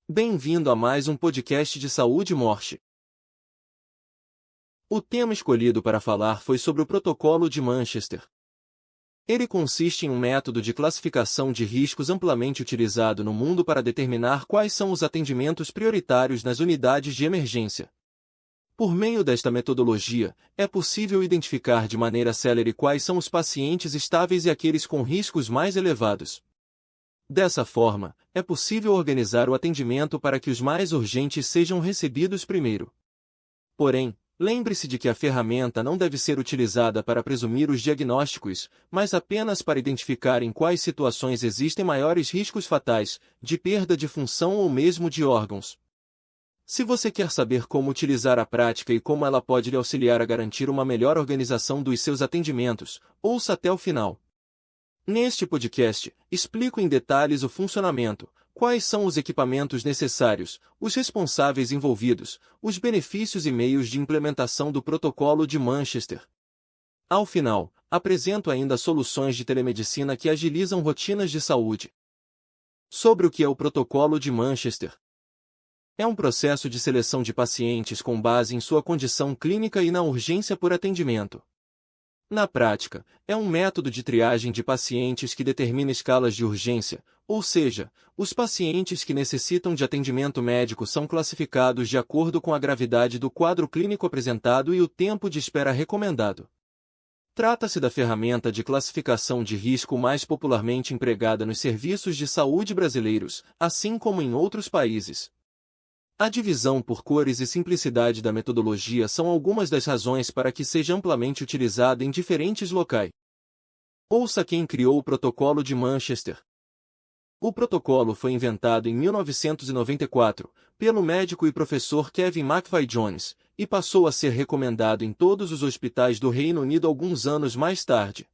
Bem-vindo a mais um podcast de saúde e morte. O tema escolhido para falar foi sobre o Protocolo de Manchester. Ele consiste em um método de classificação de riscos amplamente utilizado no mundo para determinar quais são os atendimentos prioritários nas unidades de emergência. Por meio desta metodologia, é possível identificar de maneira célere quais são os pacientes estáveis e aqueles com riscos mais elevados. Dessa forma, é possível organizar o atendimento para que os mais urgentes sejam recebidos primeiro. Porém, lembre-se de que a ferramenta não deve ser utilizada para presumir os diagnósticos, mas apenas para identificar em quais situações existem maiores riscos fatais, de perda de função ou mesmo de órgãos. Se você quer saber como utilizar a prática e como ela pode lhe auxiliar a garantir uma melhor organização dos seus atendimentos, ouça até o final. Neste podcast, explico em detalhes o funcionamento, quais são os equipamentos necessários, os responsáveis envolvidos, os benefícios e meios de implementação do Protocolo de Manchester. Ao final, apresento ainda soluções de telemedicina que agilizam rotinas de saúde. Sobre o que é o Protocolo de Manchester. É um processo de seleção de pacientes com base em sua condição clínica e na urgência por atendimento. Na prática, é um método de triagem de pacientes que determina escalas de urgência, ou seja, os pacientes que necessitam de atendimento médico são classificados de acordo com a gravidade do quadro clínico apresentado e o tempo de espera recomendado. Trata-se da ferramenta de classificação de risco mais popularmente empregada nos serviços de saúde brasileiros, assim como em outros países. A divisão por cores e simplicidade da metodologia são algumas das razões para que seja amplamente utilizada em diferentes locais. Ouça quem criou o Protocolo de Manchester. O protocolo foi inventado em 1994, pelo médico e professor Kevin McVeigh Jones, e passou a ser recomendado em todos os hospitais do Reino Unido alguns anos mais tarde.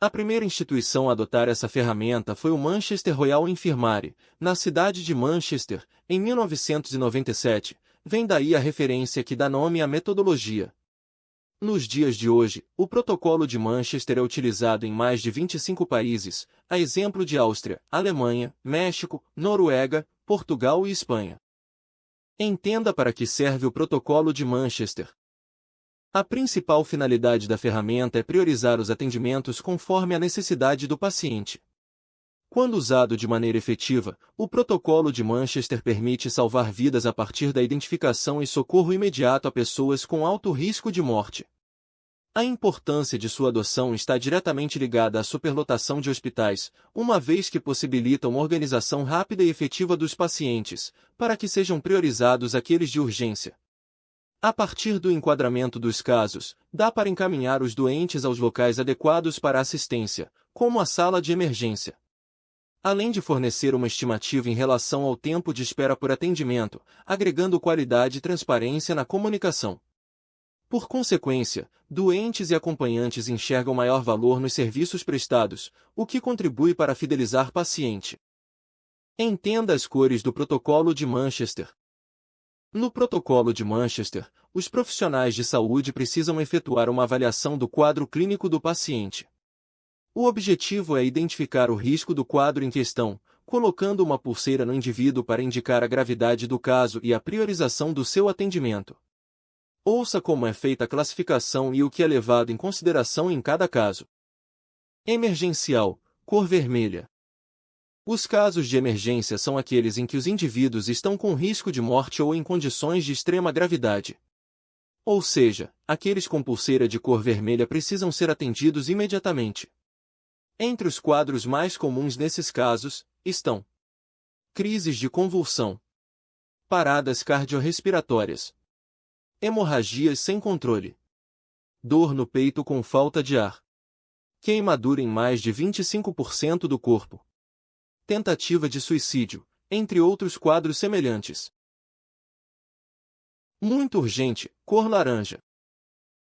A primeira instituição a adotar essa ferramenta foi o Manchester Royal Infirmary, na cidade de Manchester, em 1997, vem daí a referência que dá nome à metodologia. Nos dias de hoje, o Protocolo de Manchester é utilizado em mais de 25 países, a exemplo de Áustria, Alemanha, México, Noruega, Portugal e Espanha. Entenda para que serve o Protocolo de Manchester. A principal finalidade da ferramenta é priorizar os atendimentos conforme a necessidade do paciente. Quando usado de maneira efetiva, o Protocolo de Manchester permite salvar vidas a partir da identificação e socorro imediato a pessoas com alto risco de morte. A importância de sua adoção está diretamente ligada à superlotação de hospitais, uma vez que possibilita uma organização rápida e efetiva dos pacientes, para que sejam priorizados aqueles de urgência. A partir do enquadramento dos casos, dá para encaminhar os doentes aos locais adequados para assistência, como a sala de emergência. Além de fornecer uma estimativa em relação ao tempo de espera por atendimento, agregando qualidade e transparência na comunicação. Por consequência, doentes e acompanhantes enxergam maior valor nos serviços prestados, o que contribui para fidelizar paciente. Entenda as cores do Protocolo de Manchester. No Protocolo de Manchester, os profissionais de saúde precisam efetuar uma avaliação do quadro clínico do paciente. O objetivo é identificar o risco do quadro em questão, colocando uma pulseira no indivíduo para indicar a gravidade do caso e a priorização do seu atendimento. Ouça como é feita a classificação e o que é levado em consideração em cada caso. Emergencial, cor vermelha. Os casos de emergência são aqueles em que os indivíduos estão com risco de morte ou em condições de extrema gravidade. Ou seja, aqueles com pulseira de cor vermelha precisam ser atendidos imediatamente. Entre os quadros mais comuns nesses casos, estão crises de convulsão, paradas cardiorrespiratórias, hemorragias sem controle, dor no peito com falta de ar, queimadura em mais de 25% do corpo, tentativa de suicídio, entre outros quadros semelhantes. Muito urgente, cor laranja.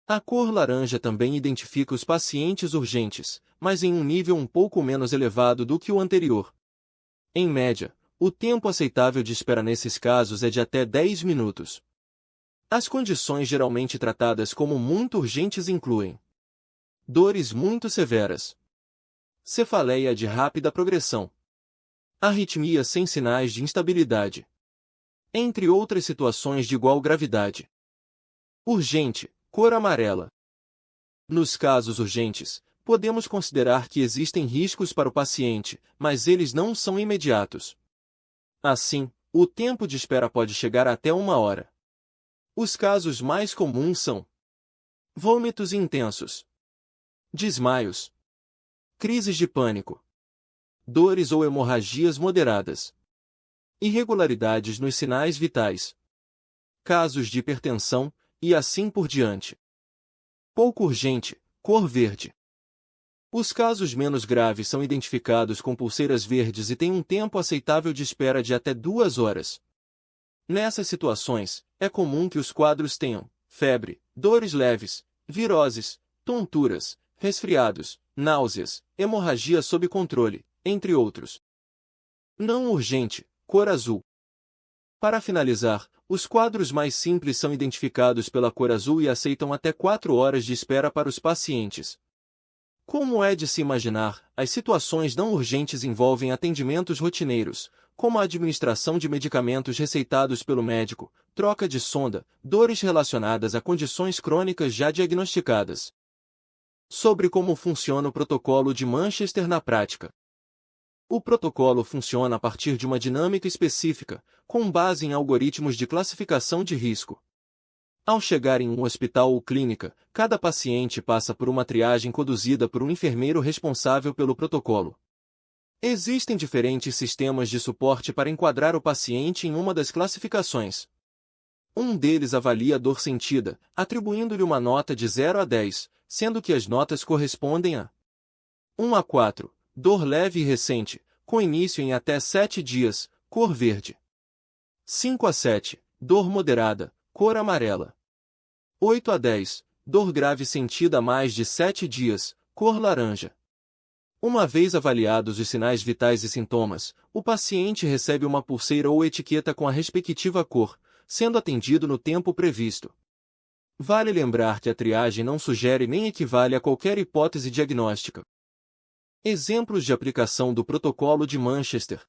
A cor laranja também identifica os pacientes urgentes, mas em um nível um pouco menos elevado do que o anterior. Em média, o tempo aceitável de espera nesses casos é de até 10 minutos. As condições geralmente tratadas como muito urgentes incluem dores muito severas, cefaleia de rápida progressão, arritmia sem sinais de instabilidade, entre outras situações de igual gravidade. Urgente, cor amarela. Nos casos urgentes, podemos considerar que existem riscos para o paciente, mas eles não são imediatos. Assim, o tempo de espera pode chegar até 1 hora. Os casos mais comuns são vômitos intensos, desmaios, crises de pânico, dores ou hemorragias moderadas, irregularidades nos sinais vitais, casos de hipertensão, e assim por diante. Pouco urgente, cor verde. Os casos menos graves são identificados com pulseiras verdes e têm um tempo aceitável de espera de até 2 horas. Nessas situações, é comum que os quadros tenham febre, dores leves, viroses, tonturas, resfriados, náuseas, hemorragia sob controle, entre outros. Não urgente, cor azul. Para finalizar, os quadros mais simples são identificados pela cor azul e aceitam até 4 horas de espera para os pacientes. Como é de se imaginar, as situações não urgentes envolvem atendimentos rotineiros, como a administração de medicamentos receitados pelo médico, troca de sonda, dores relacionadas a condições crônicas já diagnosticadas. Sobre como funciona o protocolo de Manchester na prática. O protocolo funciona a partir de uma dinâmica específica, com base em algoritmos de classificação de risco. Ao chegar em um hospital ou clínica, cada paciente passa por uma triagem conduzida por um enfermeiro responsável pelo protocolo. Existem diferentes sistemas de suporte para enquadrar o paciente em uma das classificações. Um deles avalia a dor sentida, atribuindo-lhe uma nota de 0 a 10, sendo que as notas correspondem a 1 a 4, dor leve e recente, com início em até 7 dias, cor verde. 5 a 7, dor moderada, cor amarela. 8 a 10, dor grave sentida há mais de 7 dias, cor laranja. Uma vez avaliados os sinais vitais e sintomas, o paciente recebe uma pulseira ou etiqueta com a respectiva cor, sendo atendido no tempo previsto. Vale lembrar que a triagem não sugere nem equivale a qualquer hipótese diagnóstica. Exemplos de aplicação do protocolo de Manchester.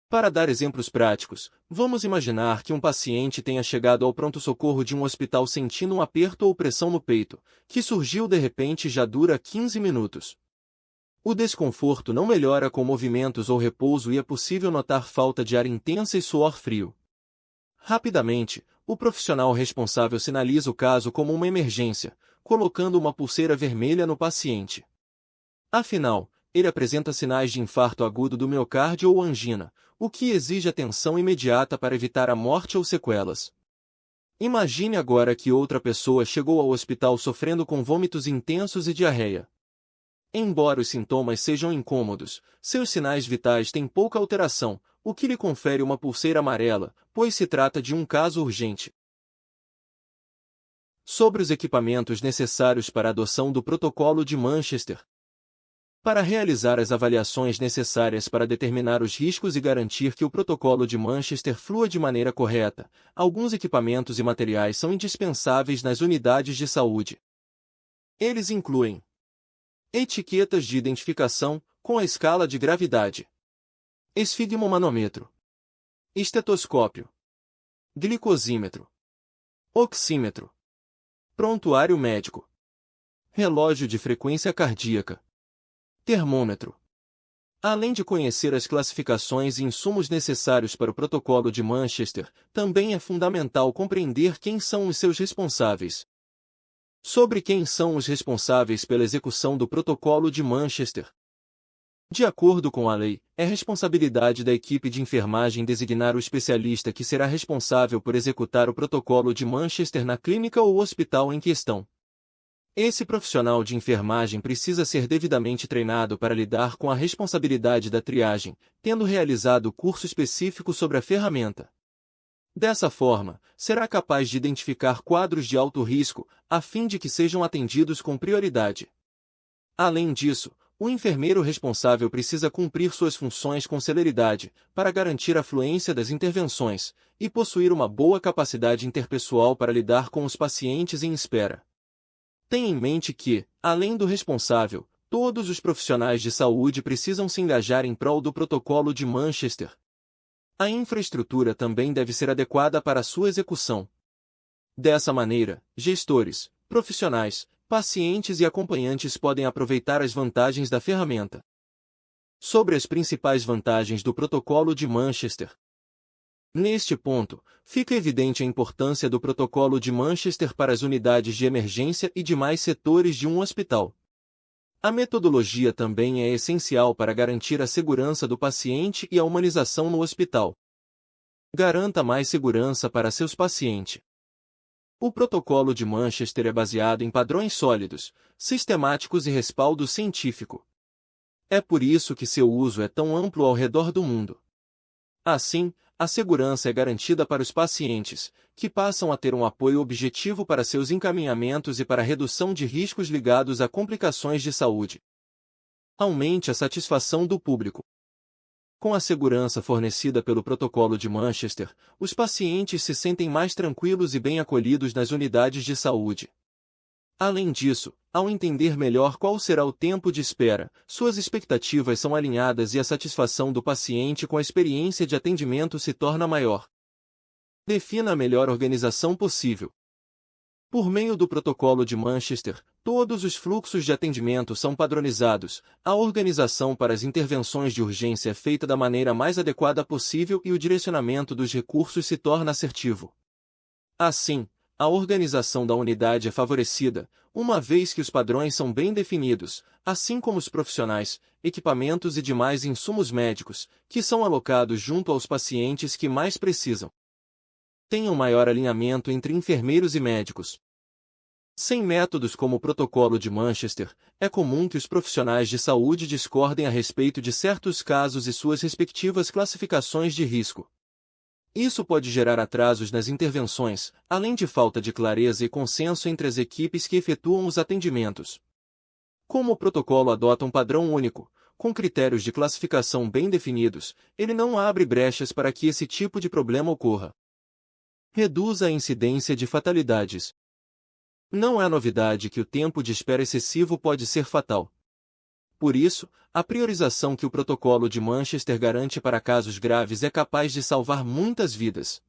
Para dar exemplos práticos, vamos imaginar que um paciente tenha chegado ao pronto-socorro de um hospital sentindo um aperto ou pressão no peito, que surgiu de repente e já dura 15 minutos. O desconforto não melhora com movimentos ou repouso e é possível notar falta de ar intensa e suor frio. Rapidamente, o profissional responsável sinaliza o caso como uma emergência, colocando uma pulseira vermelha no paciente. Afinal, ele apresenta sinais de infarto agudo do miocárdio ou angina, o que exige atenção imediata para evitar a morte ou sequelas. Imagine agora que outra pessoa chegou ao hospital sofrendo com vômitos intensos e diarreia. Embora os sintomas sejam incômodos, seus sinais vitais têm pouca alteração, o que lhe confere uma pulseira amarela, pois se trata de um caso urgente. Sobre os equipamentos necessários para a adoção do protocolo de Manchester. Para realizar as avaliações necessárias para determinar os riscos e garantir que o protocolo de Manchester flua de maneira correta, alguns equipamentos e materiais são indispensáveis nas unidades de saúde. Eles incluem etiquetas de identificação, com a escala de gravidade, esfigmomanômetro, estetoscópio, glicosímetro, oxímetro, prontuário médico, relógio de frequência cardíaca, termômetro. Além de conhecer as classificações e insumos necessários para o protocolo de Manchester, também é fundamental compreender quem são os seus responsáveis. Sobre quem são os responsáveis pela execução do protocolo de Manchester. De acordo com a lei, é responsabilidade da equipe de enfermagem designar o especialista que será responsável por executar o protocolo de Manchester na clínica ou hospital em questão. Esse profissional de enfermagem precisa ser devidamente treinado para lidar com a responsabilidade da triagem, tendo realizado curso específico sobre a ferramenta. Dessa forma, será capaz de identificar quadros de alto risco, a fim de que sejam atendidos com prioridade. Além disso, o enfermeiro responsável precisa cumprir suas funções com celeridade, para garantir a fluência das intervenções, e possuir uma boa capacidade interpessoal para lidar com os pacientes em espera. Tenha em mente que, além do responsável, todos os profissionais de saúde precisam se engajar em prol do Protocolo de Manchester. A infraestrutura também deve ser adequada para sua execução. Dessa maneira, gestores, profissionais, pacientes e acompanhantes podem aproveitar as vantagens da ferramenta. Sobre as principais vantagens do Protocolo de Manchester. Neste ponto, fica evidente a importância do Protocolo de Manchester para as unidades de emergência e demais setores de um hospital. A metodologia também é essencial para garantir a segurança do paciente e a humanização no hospital. Garanta mais segurança para seus pacientes. O Protocolo de Manchester é baseado em padrões sólidos, sistemáticos e respaldo científico. É por isso que seu uso é tão amplo ao redor do mundo. Assim, a segurança é garantida para os pacientes, que passam a ter um apoio objetivo para seus encaminhamentos e para a redução de riscos ligados a complicações de saúde. Aumente a satisfação do público. Com a segurança fornecida pelo Protocolo de Manchester, os pacientes se sentem mais tranquilos e bem acolhidos nas unidades de saúde. Além disso, ao entender melhor qual será o tempo de espera, suas expectativas são alinhadas e a satisfação do paciente com a experiência de atendimento se torna maior. Defina a melhor organização possível. Por meio do Protocolo de Manchester, todos os fluxos de atendimento são padronizados, a organização para as intervenções de urgência é feita da maneira mais adequada possível e o direcionamento dos recursos se torna assertivo. Assim, a organização da unidade é favorecida, uma vez que os padrões são bem definidos, assim como os profissionais, equipamentos e demais insumos médicos, que são alocados junto aos pacientes que mais precisam. Tenha um maior alinhamento entre enfermeiros e médicos. Sem métodos como o Protocolo de Manchester, é comum que os profissionais de saúde discordem a respeito de certos casos e suas respectivas classificações de risco. Isso pode gerar atrasos nas intervenções, além de falta de clareza e consenso entre as equipes que efetuam os atendimentos. Como o protocolo adota um padrão único, com critérios de classificação bem definidos, ele não abre brechas para que esse tipo de problema ocorra. Reduza a incidência de fatalidades. Não é novidade que o tempo de espera excessivo pode ser fatal. Por isso, a priorização que o Protocolo de Manchester garante para casos graves é capaz de salvar muitas vidas.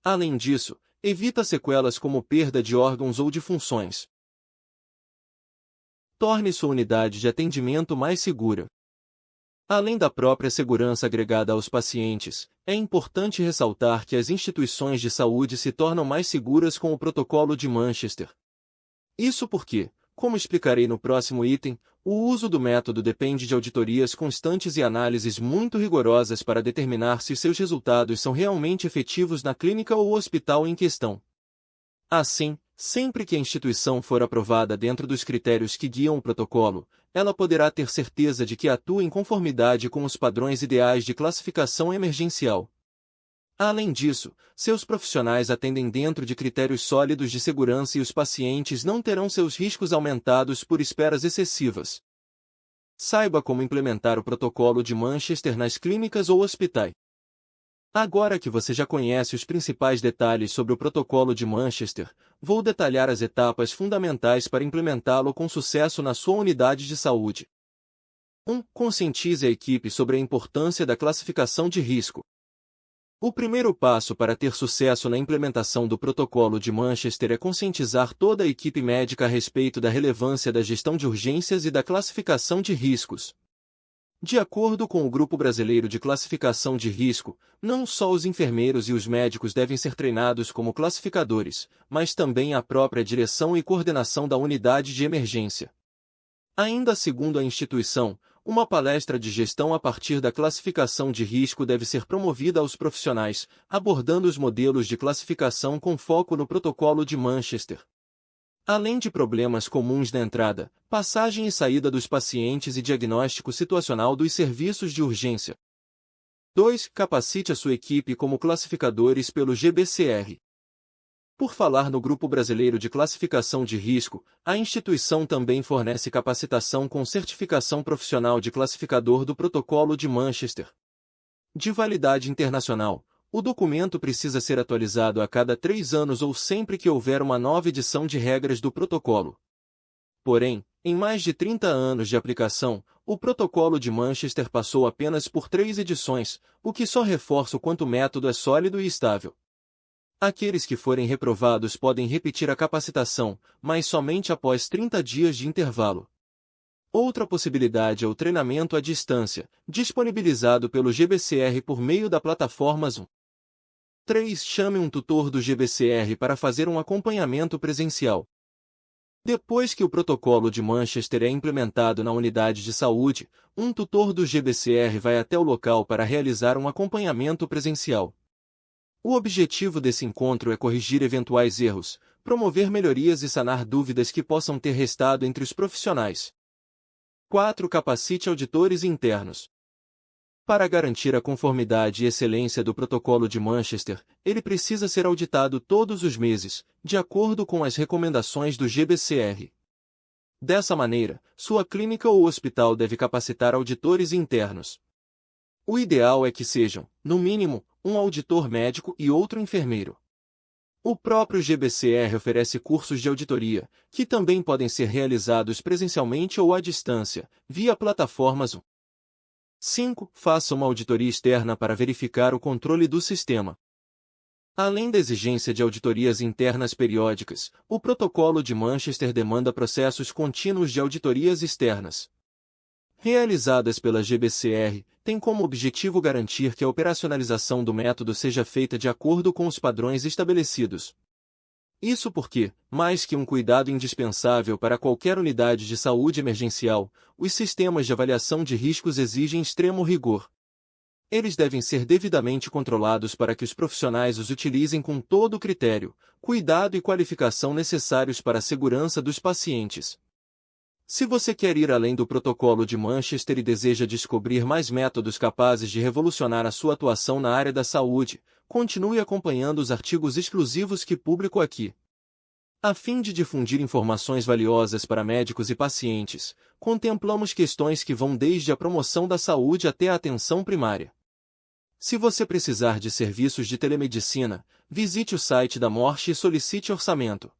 Além disso, evita sequelas como perda de órgãos ou de funções. Torne sua unidade de atendimento mais segura. Além da própria segurança agregada aos pacientes, é importante ressaltar que as instituições de saúde se tornam mais seguras com o Protocolo de Manchester. Isso porque, como explicarei no próximo item, o uso do método depende de auditorias constantes e análises muito rigorosas para determinar se seus resultados são realmente efetivos na clínica ou hospital em questão. Assim, sempre que a instituição for aprovada dentro dos critérios que guiam o protocolo, ela poderá ter certeza de que atua em conformidade com os padrões ideais de classificação emergencial. Além disso, seus profissionais atendem dentro de critérios sólidos de segurança e os pacientes não terão seus riscos aumentados por esperas excessivas. Saiba como implementar o Protocolo de Manchester nas clínicas ou hospitais. Agora que você já conhece os principais detalhes sobre o Protocolo de Manchester, vou detalhar as etapas fundamentais para implementá-lo com sucesso na sua unidade de saúde. 1. Conscientize a equipe sobre a importância da classificação de risco. O primeiro passo para ter sucesso na implementação do Protocolo de Manchester é conscientizar toda a equipe médica a respeito da relevância da gestão de urgências e da classificação de riscos. De acordo com o Grupo Brasileiro de Classificação de Risco, não só os enfermeiros e os médicos devem ser treinados como classificadores, mas também a própria direção e coordenação da unidade de emergência. Ainda segundo a instituição, uma palestra de gestão a partir da classificação de risco deve ser promovida aos profissionais, abordando os modelos de classificação com foco no Protocolo de Manchester. Além de problemas comuns na entrada, passagem e saída dos pacientes e diagnóstico situacional dos serviços de urgência. 2. Capacite a sua equipe como classificadores pelo GBCR. Por falar no Grupo Brasileiro de Classificação de Risco, a instituição também fornece capacitação com certificação profissional de classificador do Protocolo de Manchester. De validade internacional, o documento precisa ser atualizado a cada 3 anos ou sempre que houver uma nova edição de regras do protocolo. Porém, Em mais de 30 anos de aplicação, o Protocolo de Manchester passou apenas por 3 edições, o que só reforça o quanto o método é sólido e estável. Aqueles que forem reprovados podem repetir a capacitação, mas somente após 30 dias de intervalo. Outra possibilidade é o treinamento à distância, disponibilizado pelo GBCR por meio da plataforma Zoom. 3. Chame um tutor do GBCR para fazer um acompanhamento presencial. Depois que o protocolo de Manchester é implementado na unidade de saúde, um tutor do GBCR vai até o local para realizar um acompanhamento presencial. O objetivo desse encontro é corrigir eventuais erros, promover melhorias e sanar dúvidas que possam ter restado entre os profissionais. 4. Capacite auditores internos. Para garantir a conformidade e excelência do protocolo de Manchester, ele precisa ser auditado todos os meses, de acordo com as recomendações do GBCR. Dessa maneira, sua clínica ou hospital deve capacitar auditores internos. O ideal é que sejam, no mínimo, um auditor médico e outro enfermeiro. O próprio GBCR oferece cursos de auditoria, que também podem ser realizados presencialmente ou à distância, via plataformas Zoom. 5. Faça uma auditoria externa para verificar o controle do sistema. Além da exigência de auditorias internas periódicas, o protocolo de Manchester demanda processos contínuos de auditorias externas. Realizadas pela GBCR, tem como objetivo garantir que a operacionalização do método seja feita de acordo com os padrões estabelecidos. Isso porque, mais que um cuidado indispensável para qualquer unidade de saúde emergencial, os sistemas de avaliação de riscos exigem extremo rigor. Eles devem ser devidamente controlados para que os profissionais os utilizem com todo o critério, cuidado e qualificação necessários para a segurança dos pacientes. Se você quer ir além do protocolo de Manchester e deseja descobrir mais métodos capazes de revolucionar a sua atuação na área da saúde, continue acompanhando os artigos exclusivos que publico aqui. A fim de difundir informações valiosas para médicos e pacientes, contemplamos questões que vão desde a promoção da saúde até a atenção primária. Se você precisar de serviços de telemedicina, visite o site da Morche e solicite orçamento.